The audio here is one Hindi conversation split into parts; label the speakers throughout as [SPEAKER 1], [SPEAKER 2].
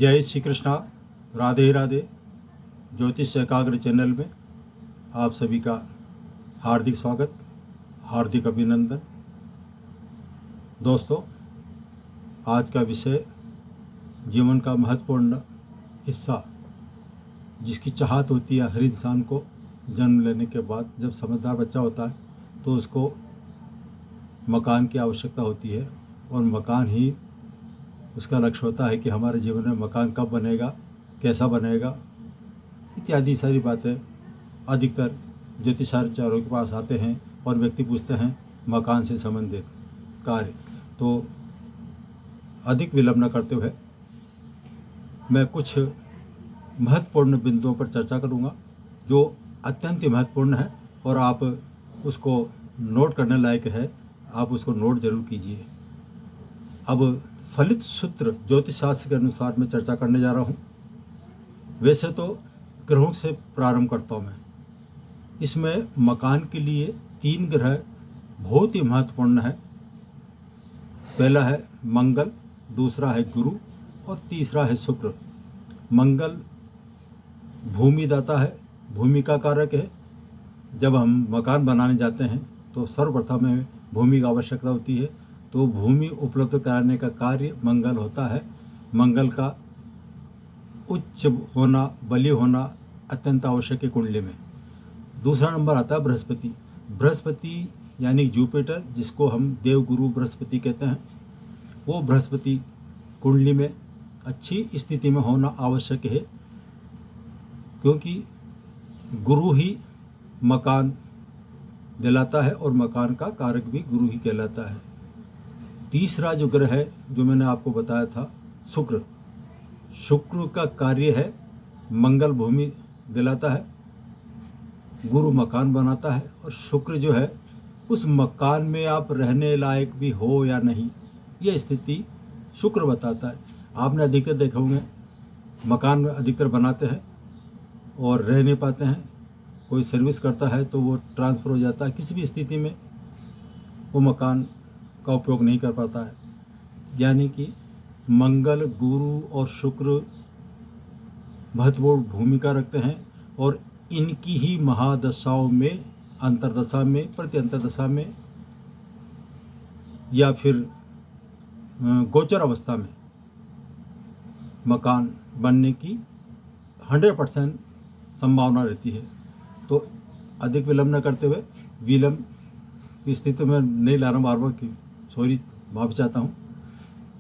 [SPEAKER 1] जय श्री कृष्णा, राधे राधे। ज्योतिष एकाग्र चैनल में आप सभी का हार्दिक स्वागत, हार्दिक अभिनंदन। दोस्तों, आज का विषय जीवन का महत्वपूर्ण हिस्सा, जिसकी चाहत होती है हर इंसान को जन्म लेने के बाद। जब समझदार बच्चा होता है तो उसको मकान की आवश्यकता होती है और मकान ही उसका लक्ष्य होता है कि हमारे जीवन में मकान कब बनेगा, कैसा बनेगा, इत्यादि सारी बातें अधिकतर ज्योतिषाचार्यों के पास आते हैं और व्यक्ति पूछते हैं मकान से संबंधित कार्य। तो अधिक विलंब न करते हुए मैं कुछ महत्वपूर्ण बिंदुओं पर चर्चा करूंगा जो अत्यंत महत्वपूर्ण है और आप उसको नोट करने लायक है। आप उसको नोट जरूर कीजिए। अब फलित सूत्र ज्योतिष शास्त्र के अनुसार मैं चर्चा करने जा रहा हूँ। वैसे तो ग्रहों से प्रारंभ करता हूँ मैं। इसमें मकान के लिए 3 ग्रह बहुत ही महत्वपूर्ण है। पहला है मंगल, दूसरा है गुरु और तीसरा है शुक्र। मंगल भूमि दाता है, भूमि का कारक है। जब हम मकान बनाने जाते हैं तो सर्वप्रथम हमें भूमि की आवश्यकता होती है, तो भूमि उपलब्ध कराने का कार्य मंगल होता है। मंगल का उच्च होना, बली होना अत्यंत आवश्यक है कुंडली में। दूसरा नंबर आता है बृहस्पति। बृहस्पति यानी जुपिटर, जिसको हम देवगुरु बृहस्पति कहते हैं, वो बृहस्पति कुंडली में अच्छी स्थिति में होना आवश्यक है, क्योंकि गुरु ही मकान दिलाता है और मकान का कारक भी गुरु ही कहलाता है। तीसरा जो ग्रह है जो मैंने आपको बताया था, शुक्र। शुक्र का कार्य है मंगल भूमि दिलाता है, गुरु मकान बनाता है, और शुक्र जो है उस मकान में आप रहने लायक भी हो या नहीं, यह स्थिति शुक्र बताता है। आपने अधिकतर देखे होंगे मकान अधिकतर बनाते हैं और रह नहीं पाते हैं। कोई सर्विस करता है तो वो ट्रांसफ़र हो जाता है, किसी भी स्थिति में वो मकान का उपयोग नहीं कर पाता है। यानी कि मंगल, गुरु और शुक्र महत्वपूर्ण भूमिका रखते हैं और इनकी ही महादशाओं में, अंतर्दशा में, प्रति अंतर्दशा में या फिर गोचर अवस्था में मकान बनने की 100% संभावना रहती है। तो अधिक विलंब न करते हुए, विलंब की स्थिति में नहीं ला रहा हूँ, बार-बार की सॉरी, माफ़ी चाहता हूँ।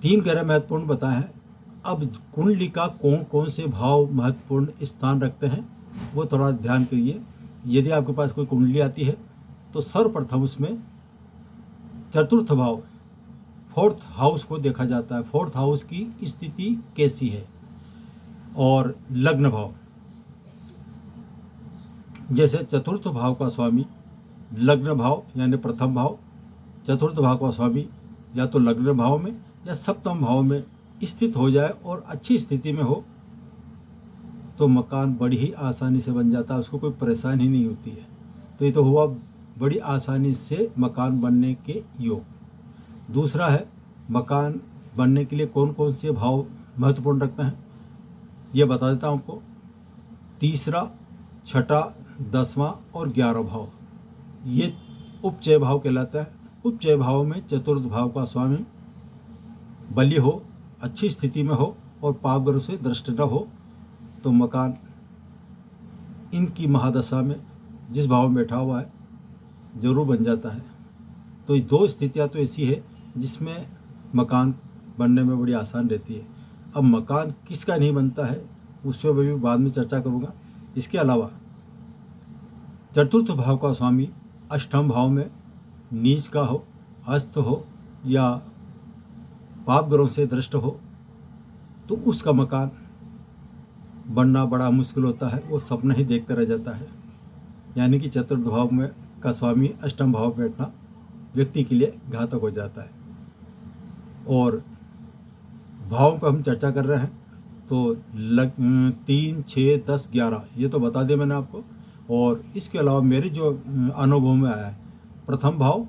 [SPEAKER 1] 3 ग्रह महत्वपूर्ण बताए हैं। अब कुंडली का कौन कौन से भाव महत्वपूर्ण स्थान रखते हैं वो थोड़ा ध्यान करिए। यदि आपके पास कोई कुंडली आती है तो सर्वप्रथम उसमें चतुर्थ भाव, 4th हाउस को देखा जाता है। 4th हाउस की स्थिति कैसी है, और लग्न भाव। जैसे चतुर्थ भाव का स्वामी लग्न भाव यानी प्रथम भाव, चतुर्थ भाव का स्वामी या तो लग्न भाव में या सप्तम भाव में स्थित हो जाए और अच्छी स्थिति में हो तो मकान बड़ी ही आसानी से बन जाता है, उसको कोई परेशानी नहीं होती है। तो ये तो हुआ बड़ी आसानी से मकान बनने के योग। दूसरा है मकान बनने के लिए कौन कौन से भाव महत्वपूर्ण रखते हैं, ये बता देता हूँ आपको। तीसरा, छठा, 10वां और 11वां भाव, ये उपचय भाव कहलाता है। उपचय भाव में चतुर्थ भाव का स्वामी बली हो, अच्छी स्थिति में हो और पाप ग्रह से दृष्ट न हो तो मकान इनकी महादशा में जिस भाव में बैठा हुआ है जरूर बन जाता है। तो ये 2 स्थितियाँ तो ऐसी है जिसमें मकान बनने में बड़ी आसान रहती है। अब मकान किसका नहीं बनता है उस पर भी बाद में चर्चा करूँगा। इसके अलावा चतुर्थ भाव का स्वामी अष्टम भाव में नीच का हो, अस्त हो या पाप ग्रहों से दृष्ट हो तो उसका मकान बनना बड़ा मुश्किल होता है, वो सपना ही देखता रह जाता है। यानी कि चतुर्थ भाव में का स्वामी अष्टम भाव में बैठना व्यक्ति के लिए घातक हो जाता है। और भावों पर हम चर्चा कर रहे हैं तो 3, 6, 10, 11 ये तो बता दिया मैंने आपको। और इसके अलावा मेरे जो अनुभव में आया है, प्रथम भाव,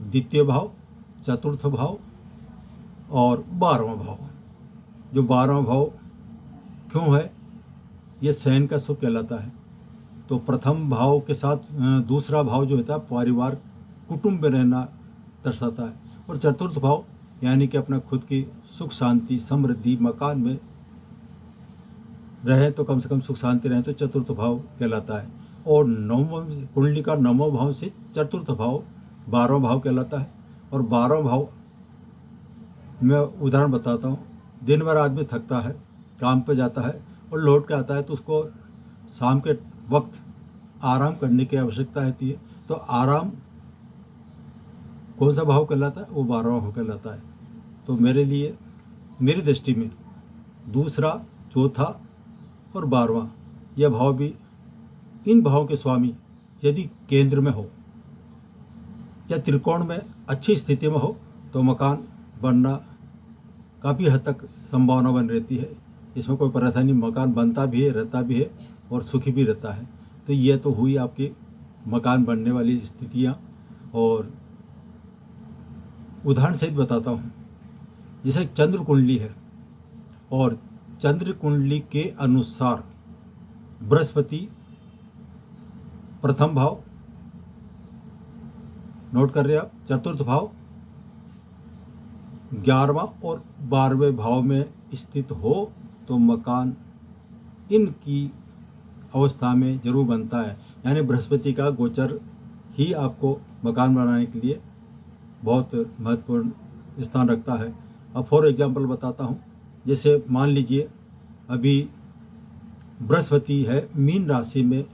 [SPEAKER 1] द्वितीय भाव, चतुर्थ भाव और 12वां भाव। जो 12वां भाव क्यों है? ये शयन का सुख कहलाता है। तो प्रथम भाव के साथ दूसरा भाव जो होता है परिवार कुटुंब में रहना दर्शाता है, और चतुर्थ भाव यानी कि अपना खुद की सुख शांति समृद्धि मकान में रहे तो कम से कम सुख शांति रहे तो चतुर्थ भाव कहलाता है। और नवम कुंडली का नवम भाव से चतुर्थ भाव 12वां भाव कहलाता है। और 12वां भाव मैं उदाहरण बताता हूँ। दिन भर आदमी थकता है, काम पे जाता है और लौट के आता है तो उसको शाम के वक्त आराम करने की आवश्यकता होती है। तो आराम कौन सा भाव कहलाता है? वो 12वां भाव कहलाता है। तो मेरे लिए, मेरी दृष्टि में दूसरा, चौथा और 12वां यह भाव भी, इन भावों के स्वामी यदि केंद्र में हो या त्रिकोण में अच्छी स्थिति में हो तो मकान बनना काफ़ी हद तक संभावना बन रहती है। इसमें कोई परेशानी, मकान बनता भी है, रहता भी है और सुखी भी रहता है। तो ये तो हुई आपकी मकान बनने वाली स्थितियाँ। और उदाहरण सहित बताता हूँ। जैसे चंद्र कुंडली है और चंद्र कुंडली के अनुसार बृहस्पति प्रथम भाव, नोट कर रहे हैं आप, चतुर्थ भाव, 11वां और 12वें भाव में स्थित हो तो मकान इनकी अवस्था में जरूर बनता है। यानी बृहस्पति का गोचर ही आपको मकान बनाने के लिए बहुत महत्वपूर्ण स्थान रखता है। अब फॉर एग्जांपल बताता हूँ। जैसे मान लीजिए अभी बृहस्पति है मीन राशि में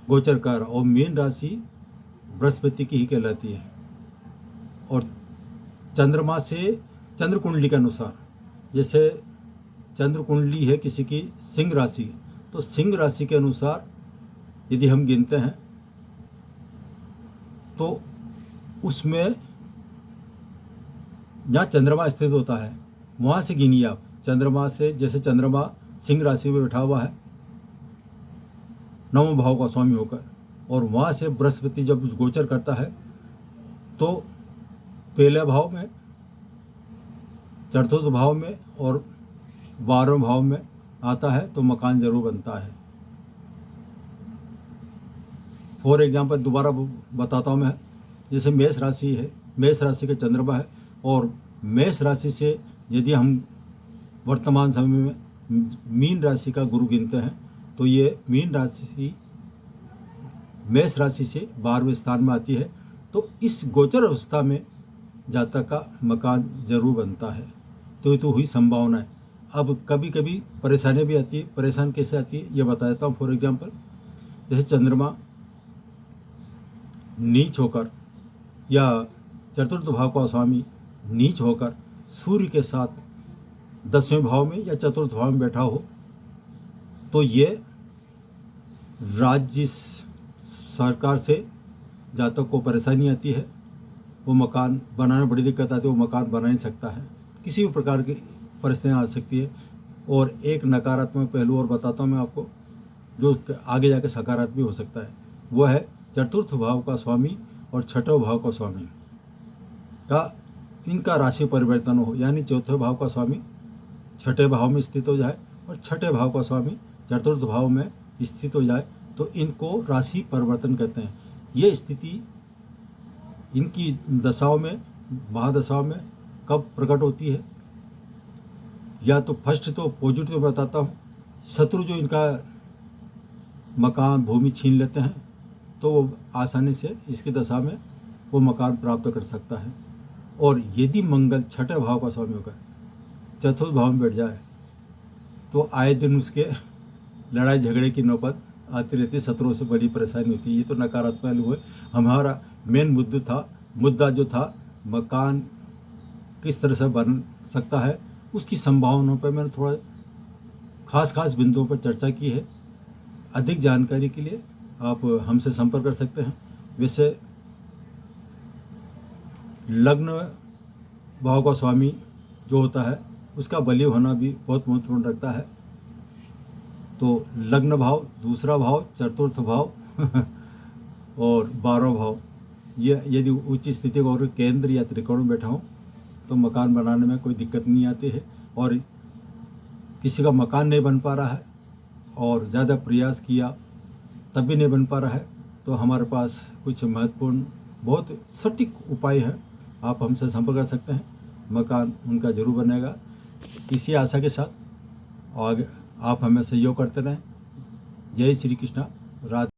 [SPEAKER 1] गोचर कर, और मीन राशि बृहस्पति की ही कहलाती है। और चंद्रमा से चंद्र कुंडली के अनुसार, जैसे चंद्र कुंडली है किसी की सिंह राशि, तो सिंह राशि के अनुसार यदि हम गिनते हैं तो उसमें जहाँ चंद्रमा स्थित होता है वहाँ से गिनिए आप। चंद्रमा से, जैसे चंद्रमा सिंह राशि में बैठा हुआ है 9वें भाव का स्वामी होकर, और वहाँ से बृहस्पति जब गोचर करता है तो पहले भाव में, चतुर्थ भाव में और 12वें भाव में आता है तो मकान जरूर बनता है। फॉर एग्जांपल दोबारा बताता हूँ मैं। जैसे मेष राशि है, मेष राशि का चंद्रमा है, और मेष राशि से यदि हम वर्तमान समय में मीन राशि का गुरु गिनते हैं तो ये मीन राशि मेष राशि से 12वें स्थान में आती है। तो इस गोचर अवस्था में जातक का मकान जरूर बनता है। तो ये तो हुई संभावना है। अब कभी कभी परेशानियाँ भी आती है। परेशान कैसे आती है ये बता देता हूँ। फॉर एग्जांपल जैसे चंद्रमा नीच होकर या चतुर्थ भाव का स्वामी नीच होकर सूर्य के साथ 10वें भाव में या चतुर्थ भाव में बैठा हो तो ये राज्य सरकार से जातक को परेशानी आती है। वो मकान बनाने में बड़ी दिक्कत आती है, वो मकान बना नहीं सकता है। किसी भी प्रकार की परिस्थितियाँ आ सकती है। और एक नकारात्मक पहलू और बताता हूँ मैं आपको, जो आगे जाके सकारात्मक हो सकता है। वो है चतुर्थ भाव का स्वामी और छठवें भाव का स्वामी का, इनका राशि परिवर्तन हो, यानी चौथे भाव का स्वामी छठे भाव में स्थित हो जाए और छठे भाव का स्वामी चतुर्थ भाव में स्थित हो जाए तो इनको राशि परिवर्तन कहते हैं। ये स्थिति इनकी दशाओं में, महादशाओं में कब प्रकट होती है? या तो फर्स्ट तो पॉजिटिव बताता हूँ, शत्रु जो इनका मकान भूमि छीन लेते हैं तो वो आसानी से इसकी दशा में वो मकान प्राप्त कर सकता है। और यदि मंगल छठे भाव का स्वामी होकर चतुर्थ भाव में बैठ जाए तो आए दिन उसके लड़ाई झगड़े की नौबत आती रहती है, शत्रुओं से बड़ी परेशानी होती है। ये तो नकारात्मक पहलू है। हमारा मेन मुद्दा जो था मकान किस तरह से बन सकता है उसकी संभावनाओं पर मैंने थोड़ा खास बिंदुओं पर चर्चा की है। अधिक जानकारी के लिए आप हमसे संपर्क कर सकते हैं। वैसे लग्न भाव का स्वामी जो होता है उसका बलि होना भी बहुत महत्वपूर्ण रखता है। तो लग्न भाव, दूसरा भाव, चतुर्थ भाव और 12वां भाव, ये यदि उच्च स्थिति और केंद्र या त्रिकोण में बैठा हो तो मकान बनाने में कोई दिक्कत नहीं आती है। और किसी का मकान नहीं बन पा रहा है और ज़्यादा प्रयास किया तब भी नहीं बन पा रहा है, तो हमारे पास कुछ महत्वपूर्ण बहुत सटीक उपाय है, आप हमसे संपर्क कर सकते हैं, मकान उनका जरूर बनेगा। इसी आशा के साथ और आप हमें सहयोग करते रहें। जय श्री कृष्णा। राधे।